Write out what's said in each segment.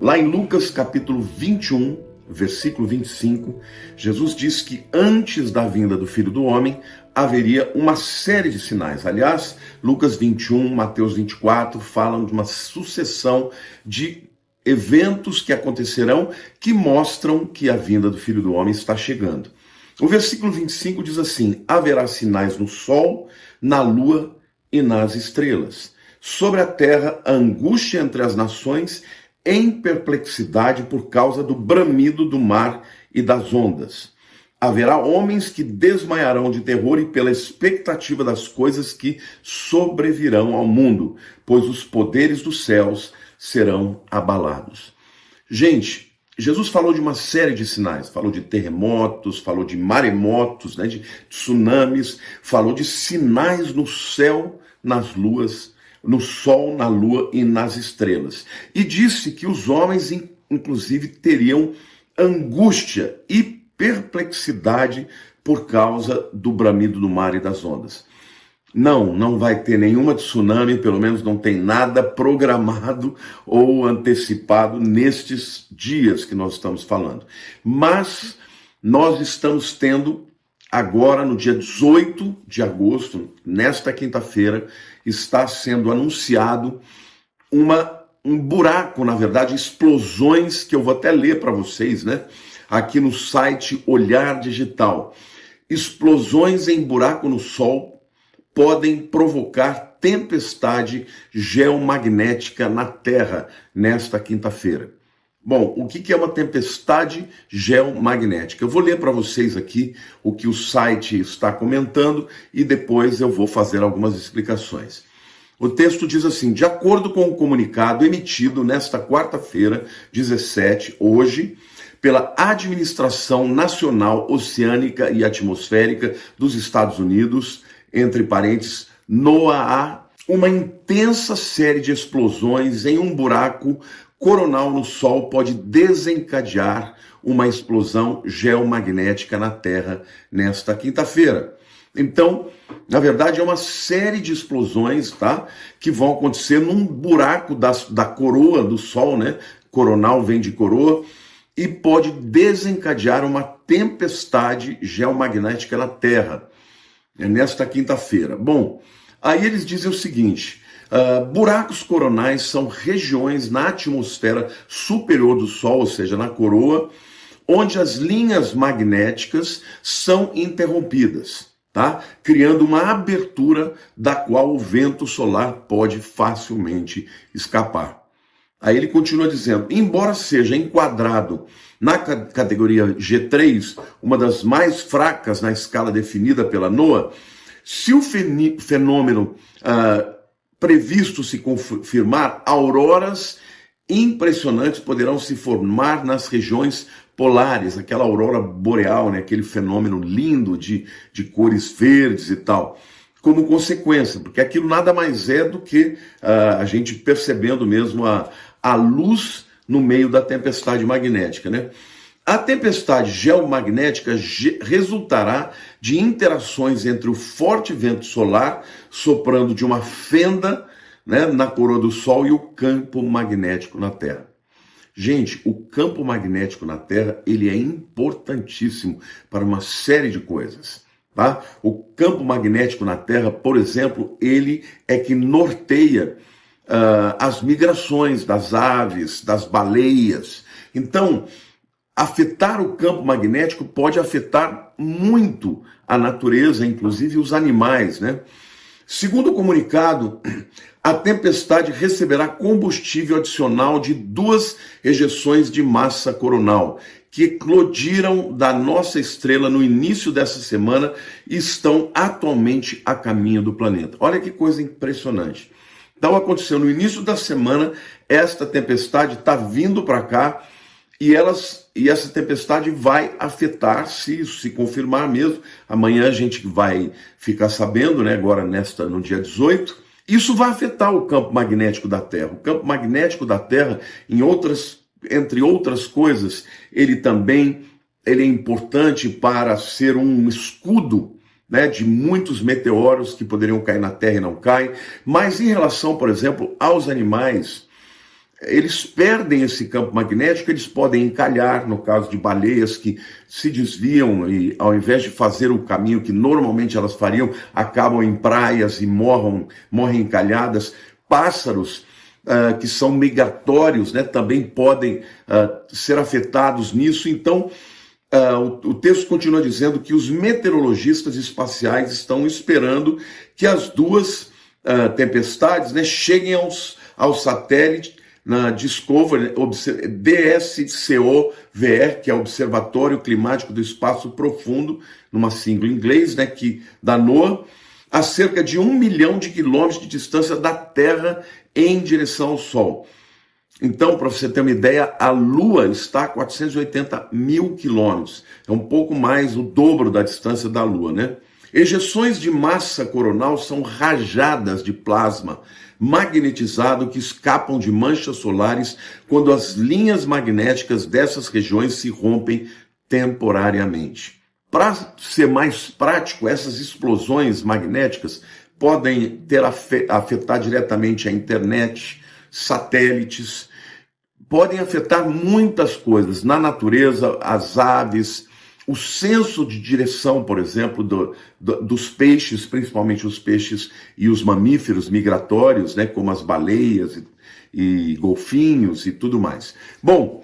Lá em Lucas capítulo 21, versículo 25, Jesus diz que antes da vinda do Filho do Homem haveria uma série de sinais. Aliás, Lucas 21, Mateus 24 falam de uma sucessão de eventos que acontecerão que mostram que a vinda do Filho do Homem está chegando. O versículo 25 diz assim: haverá sinais no sol, na lua e nas estrelas. Sobre a terra, a angústia entre as nações, em perplexidade por causa do bramido do mar e das ondas. Haverá homens que desmaiarão de terror e pela expectativa das coisas que sobrevirão ao mundo, pois os poderes dos céus serão abalados. Gente, Jesus falou de uma série de sinais, falou de terremotos, falou de maremotos, de tsunamis, falou de sinais no céu, nas luas, no sol, na lua e nas estrelas. E disse que os homens, inclusive, teriam angústia e perplexidade por causa do bramido do mar e das ondas. Não vai ter nenhuma tsunami, pelo menos não tem nada programado ou antecipado nestes dias que nós estamos falando. Mas nós estamos tendo agora, no dia 18 de agosto, nesta quinta-feira, está sendo anunciado um buraco, na verdade, explosões que eu vou até ler para vocês, aqui no site Olhar Digital. Explosões em buraco no Sol podem provocar tempestade geomagnética na Terra nesta quinta-feira. Bom, o que é uma tempestade geomagnética? Eu vou ler para vocês aqui o que o site está comentando e depois eu vou fazer algumas explicações. O texto diz assim: de acordo com o comunicado emitido nesta quarta-feira, 17, hoje, pela Administração Nacional Oceânica e Atmosférica dos Estados Unidos, entre parênteses, NOAA, uma intensa série de explosões em um buraco coronal no Sol pode desencadear uma explosão geomagnética na Terra nesta quinta-feira. Então, na verdade, é uma série de explosões, que vão acontecer num buraco da coroa do Sol, Coronal vem de coroa, e pode desencadear uma tempestade geomagnética na Terra nesta quinta-feira. Bom, aí eles dizem o seguinte: buracos coronais são regiões na atmosfera superior do Sol, ou seja, na coroa, onde as linhas magnéticas são interrompidas, criando uma abertura da qual o vento solar pode facilmente escapar. Aí ele continua dizendo: embora seja enquadrado na categoria G3, uma das mais fracas na escala definida pela NOAA, se o fenômeno previsto se confirmar, auroras impressionantes poderão se formar nas regiões polares, aquela aurora boreal, aquele fenômeno lindo de cores verdes e tal, como consequência, porque aquilo nada mais é do que a gente percebendo mesmo a luz no meio da tempestade magnética, A tempestade geomagnética resultará de interações entre o forte vento solar soprando de uma fenda, na coroa do Sol e o campo magnético na Terra. Gente, o campo magnético na Terra, ele é importantíssimo para uma série de coisas. O campo magnético na Terra, por exemplo, ele é que norteia as migrações das aves, das baleias. Então, afetar o campo magnético pode afetar muito a natureza, inclusive os animais, Segundo o comunicado, a tempestade receberá combustível adicional de 2 ejeções de massa coronal, que eclodiram da nossa estrela no início dessa semana e estão atualmente a caminho do planeta. Olha que coisa impressionante. Então aconteceu no início da semana, esta tempestade está vindo para cá e essa tempestade vai afetar, se isso se confirmar mesmo. Amanhã a gente vai ficar sabendo, agora no dia 18, isso vai afetar o campo magnético da Terra. O campo magnético da Terra, entre outras coisas, ele é importante para ser um escudo, de muitos meteoros que poderiam cair na Terra e não caem. Mas em relação, por exemplo, aos animais, eles perdem esse campo magnético, eles podem encalhar, no caso de baleias que se desviam e ao invés de fazer o caminho que normalmente elas fariam, acabam em praias e morrem encalhadas. Pássaros que são migratórios, né, também podem ser afetados nisso. Então, o texto continua dizendo que os meteorologistas espaciais estão esperando que as duas tempestades, né, cheguem ao satélite na Discovery DSCOVR, que é o Observatório Climático do Espaço Profundo, numa sigla em inglês, né, da NOAA, a cerca de 1 milhão de quilômetros de distância da Terra em direção ao Sol. Então, para você ter uma ideia, a Lua está a 480 mil quilômetros. É um pouco mais, o dobro da distância da Lua, né? Ejeções de massa coronal são rajadas de plasma magnetizado que escapam de manchas solares quando as linhas magnéticas dessas regiões se rompem temporariamente. Para ser mais prático, essas explosões magnéticas podem afetar diretamente a internet, satélites, podem afetar muitas coisas na natureza, as aves, o senso de direção, por exemplo, dos peixes, principalmente os peixes e os mamíferos migratórios, né, como as baleias e golfinhos e tudo mais. Bom,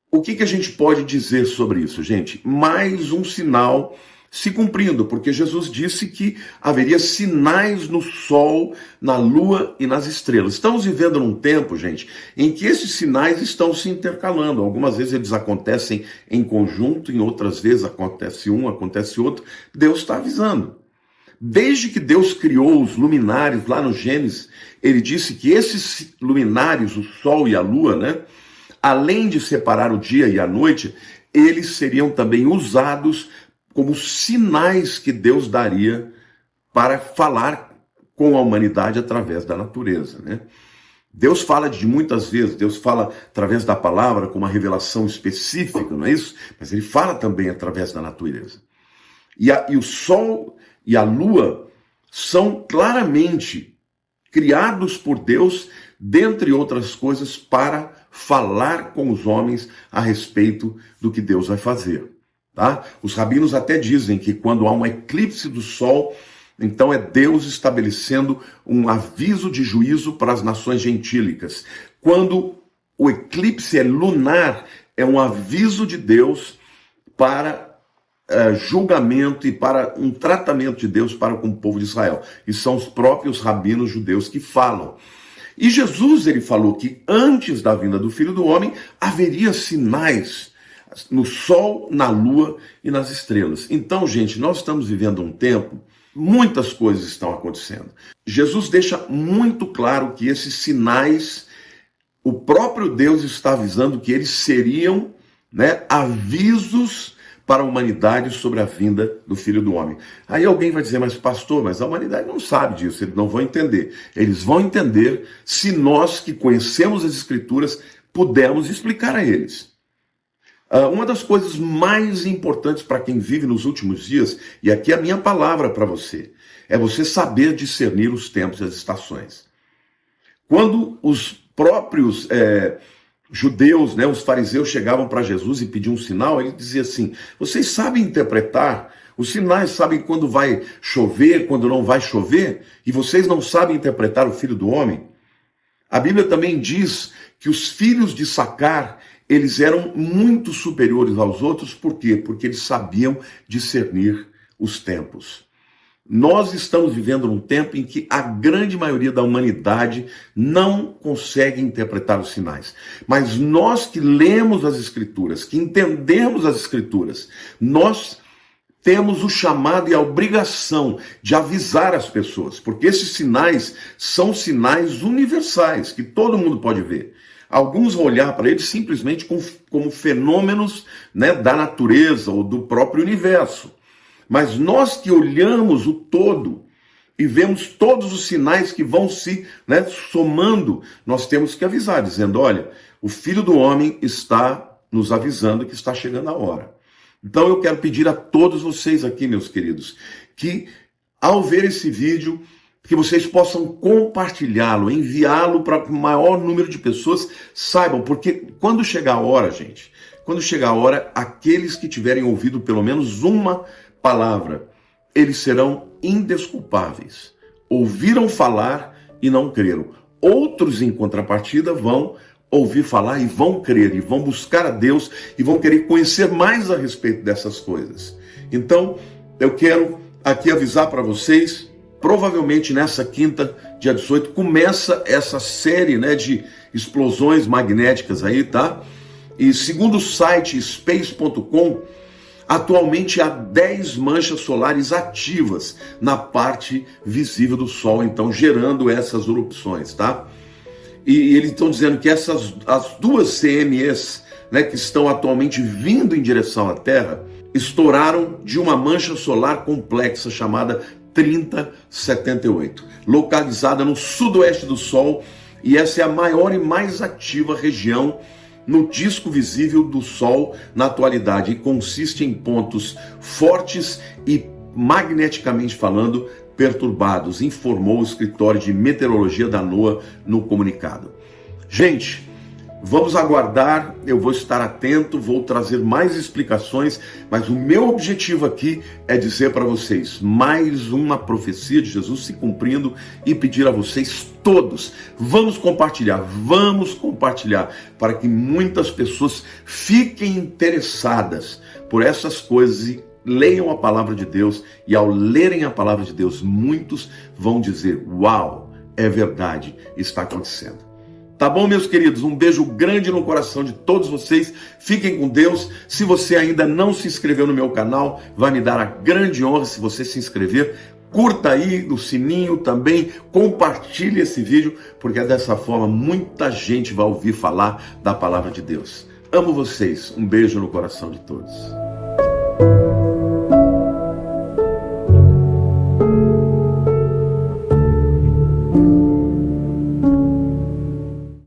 o que a gente pode dizer sobre isso, gente? Mais um sinal se cumprindo, porque Jesus disse que haveria sinais no sol, na lua e nas estrelas. Estamos vivendo num tempo, gente, em que esses sinais estão se intercalando. Algumas vezes eles acontecem em conjunto, em outras vezes acontece um, acontece outro. Deus está avisando. Desde que Deus criou os luminares lá no Gênesis, ele disse que esses luminares, o sol e a lua, né, além de separar o dia e a noite, eles seriam também usados como sinais que Deus daria para falar com a humanidade através da natureza, né? Deus fala de muitas vezes, Deus fala através da palavra com uma revelação específica, não é isso? Mas ele fala também através da natureza. E o sol e a lua são claramente criados por Deus, dentre outras coisas, para falar com os homens a respeito do que Deus vai fazer. Tá? Os rabinos até dizem que quando há um eclipse do sol, então é Deus estabelecendo um aviso de juízo para as nações gentílicas. Quando o eclipse é lunar, é um aviso de Deus para julgamento e para um tratamento de Deus para com o povo de Israel. E são os próprios rabinos judeus que falam. E Jesus, ele falou que antes da vinda do Filho do Homem, haveria sinais no sol, na lua e nas estrelas. Então, gente, nós estamos vivendo um tempo, muitas coisas estão acontecendo. Jesus deixa muito claro que esses sinais, o próprio Deus está avisando que eles seriam, né, avisos para a humanidade sobre a vinda do Filho do Homem. Aí alguém vai dizer, mas pastor, mas a humanidade não sabe disso, eles não vão entender. Eles vão entender se nós que conhecemos as Escrituras pudermos explicar a eles. Uma das coisas mais importantes para quem vive nos últimos dias, e aqui é a minha palavra para você, é você saber discernir os tempos e as estações. Quando os próprios judeus, né, os fariseus chegavam para Jesus e pediam um sinal, ele dizia assim, vocês sabem interpretar os sinais, sabem quando vai chover, quando não vai chover, e vocês não sabem interpretar o Filho do Homem? A Bíblia também diz que os filhos de Sacar, eles eram muito superiores aos outros, por quê? Porque eles sabiam discernir os tempos. Nós estamos vivendo num tempo em que a grande maioria da humanidade não consegue interpretar os sinais. Mas nós que lemos as Escrituras, que entendemos as Escrituras, nós temos o chamado e a obrigação de avisar as pessoas, porque esses sinais são sinais universais, que todo mundo pode ver. Alguns vão olhar para eles simplesmente como fenômenos, né, da natureza ou do próprio universo. Mas nós que olhamos o todo e vemos todos os sinais que vão se, né, somando, nós temos que avisar, dizendo, olha, o Filho do Homem está nos avisando que está chegando a hora. Então eu quero pedir a todos vocês aqui, meus queridos, que ao ver esse vídeo, que vocês possam compartilhá-lo, enviá-lo para que o maior número de pessoas saibam, porque quando chegar a hora, gente, quando chegar a hora, aqueles que tiverem ouvido pelo menos uma palavra, eles serão indesculpáveis. Ouviram falar e não creram. Outros, em contrapartida, vão ouvir falar e vão crer, e vão buscar a Deus, e vão querer conhecer mais a respeito dessas coisas. Então, eu quero aqui avisar para vocês, provavelmente nessa quinta, dia 18, começa essa série, né, de explosões magnéticas aí, tá? E segundo o site space.com, atualmente há 10 manchas solares ativas na parte visível do Sol, então gerando essas erupções, tá? E eles estão dizendo que as duas CMEs, né, que estão atualmente vindo em direção à Terra, estouraram de uma mancha solar complexa chamada 3078, localizada no sudoeste do Sol, e essa é a maior e mais ativa região no disco visível do Sol na atualidade, e consiste em pontos fortes e, magneticamente falando, perturbados, informou o escritório de meteorologia da NOAA no comunicado. Gente, vamos aguardar, eu vou estar atento, vou trazer mais explicações, mas o meu objetivo aqui é dizer para vocês, mais uma profecia de Jesus se cumprindo, e pedir a vocês todos, vamos compartilhar, para que muitas pessoas fiquem interessadas por essas coisas e leiam a palavra de Deus, e ao lerem a palavra de Deus, muitos vão dizer, uau, é verdade, está acontecendo. Tá bom, meus queridos? Um beijo grande no coração de todos vocês. Fiquem com Deus. Se você ainda não se inscreveu no meu canal, vai me dar a grande honra se você se inscrever. Curta aí o sininho também, compartilhe esse vídeo, porque dessa forma muita gente vai ouvir falar da palavra de Deus. Amo vocês. Um beijo no coração de todos.